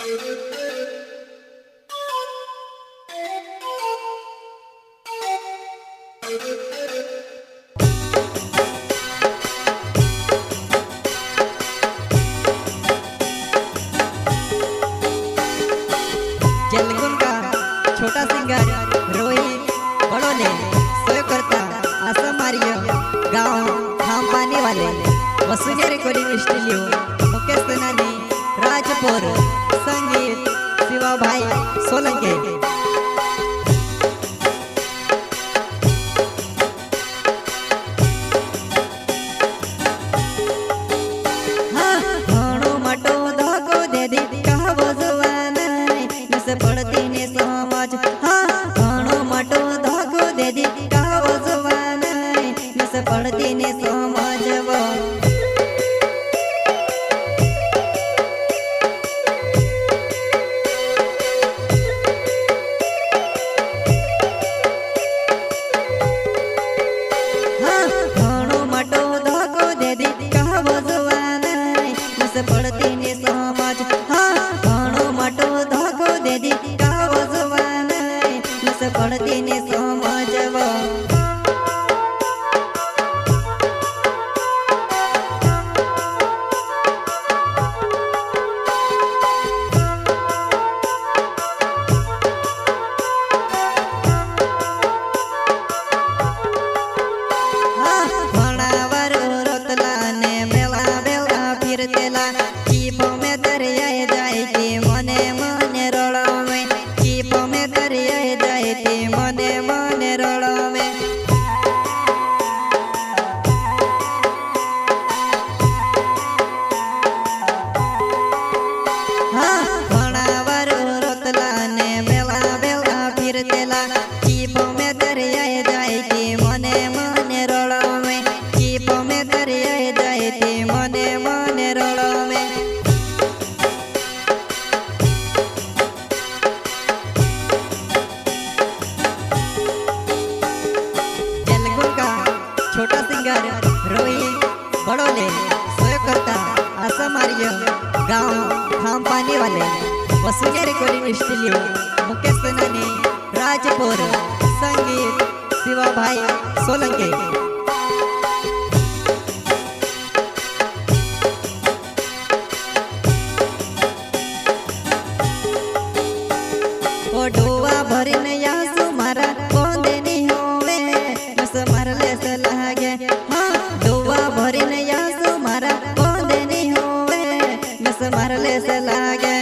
जलगुन का छोटा सिंगर रोहित बड़ोले सोय करता आशा मारियो गाँव हम पानी वाले वसुनिया रिकॉर्डिंग स्टूडियो मुकेश सेनानी राजपुर संगीत शिवा भाई सोलंके। पड़ती ने समझ हाँ घणो मटो धागो दे दी कावो जवान नस पड़ती ने समझव हाँ घणो मटो धागो दे दी कावो जवान नस पड़ती ने समझ हाँ घणो मटो धागो दे दी पड़ती ने समझव भणावर रोतला ने मेला बेला फिरतेला कीपो में दरियाए जाए के मने मने रोड़ावे कीपो में दरियाए जाए के मने मने रोड़ावे हाँ भणावर रोतला ने मेला बेला फिरतेला कीपो में दरियाए जाए के मने मने रोड़ावे कीपो में दरियाए जाए के मने मने रोड़ावे। छोटा सिंगर रोहित बड़ोले सोय करता आशा मारियो गाँव हम पानी वाले वसुनिया रिकॉर्डिंग स्टूडियो मुकेश सेनानी राजपुर संगीत शिवा भाई सोलंके। ओ डोवा भरी नया सुमारा कोंदे नहीं होवे नस मरले से लागे हाँ डोवा भरी नया सुमारा कोंदे नहीं होवे नस मरले से लागे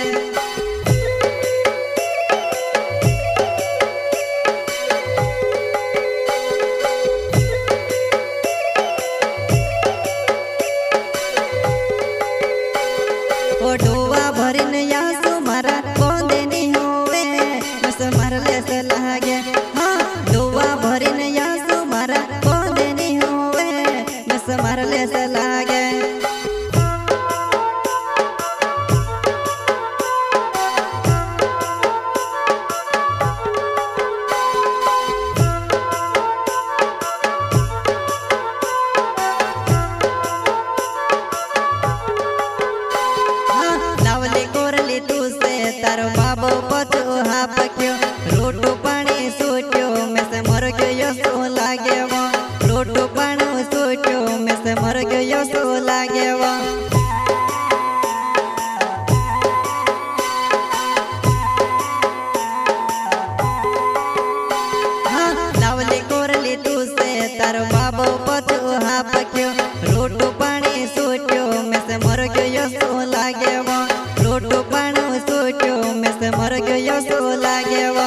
ओ डोवा भरी नया सुमारा कोंदे नहीं होवे नस मरले से लागे हाँ डोवा भरी नया सुमारा कोंदे नहीं होवे नस मरले से लागे। तारो बाबो पतो हाप क्यों रोटो पानी सोचो में से मर गयो सो लागे वो रोटो पानी सोचो में से मर गयो सो लागे वो हाँ लावले कोरली तू से तारो बाबो पतो हाप क्यों रोटो पानी सोचो में से मर गयो सो लागे वो रोटो पानी सोचो में से मर गयो सो लागे वो।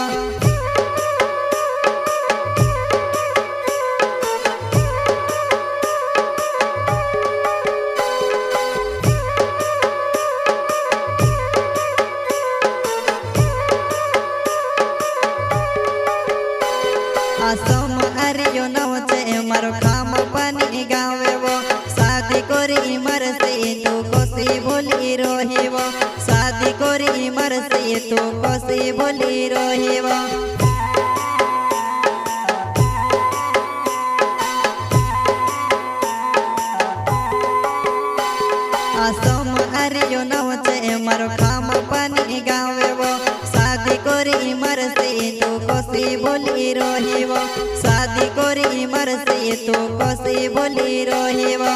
आसम आरियो नव छे मारो खाम पानी गावे वो शादी कोरी मर से तू कोसी भूली रोही वो शादी कोरी मर से तू कोसी भूली रोही वो। आसम आरियो नव छे मारो खाम पानी गावे वो शादी कोरी मर से तू कोसी बोली रोही वो शादी कोरी मर से तू कोसी बोली रोही वो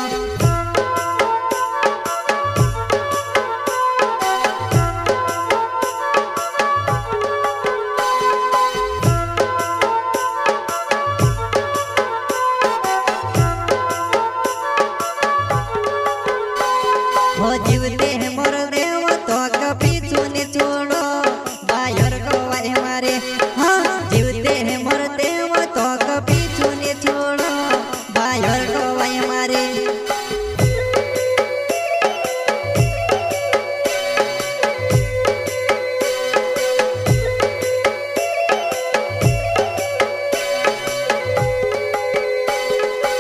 हो जीवते हैं मोर देव तो कभी चुने छोड़ो बायर को वाय मारे हाँ जीवते हैं मोर देव तो कभी चुने छोड़ो बायर को वाय मारे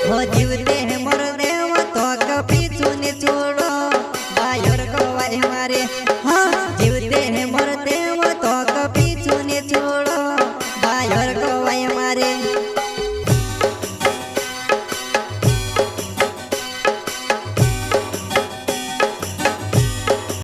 हो जीवते हैं मोर देव तो कभी चुने छोड़ो बायर को वाय मारे हाँ जीवते हैं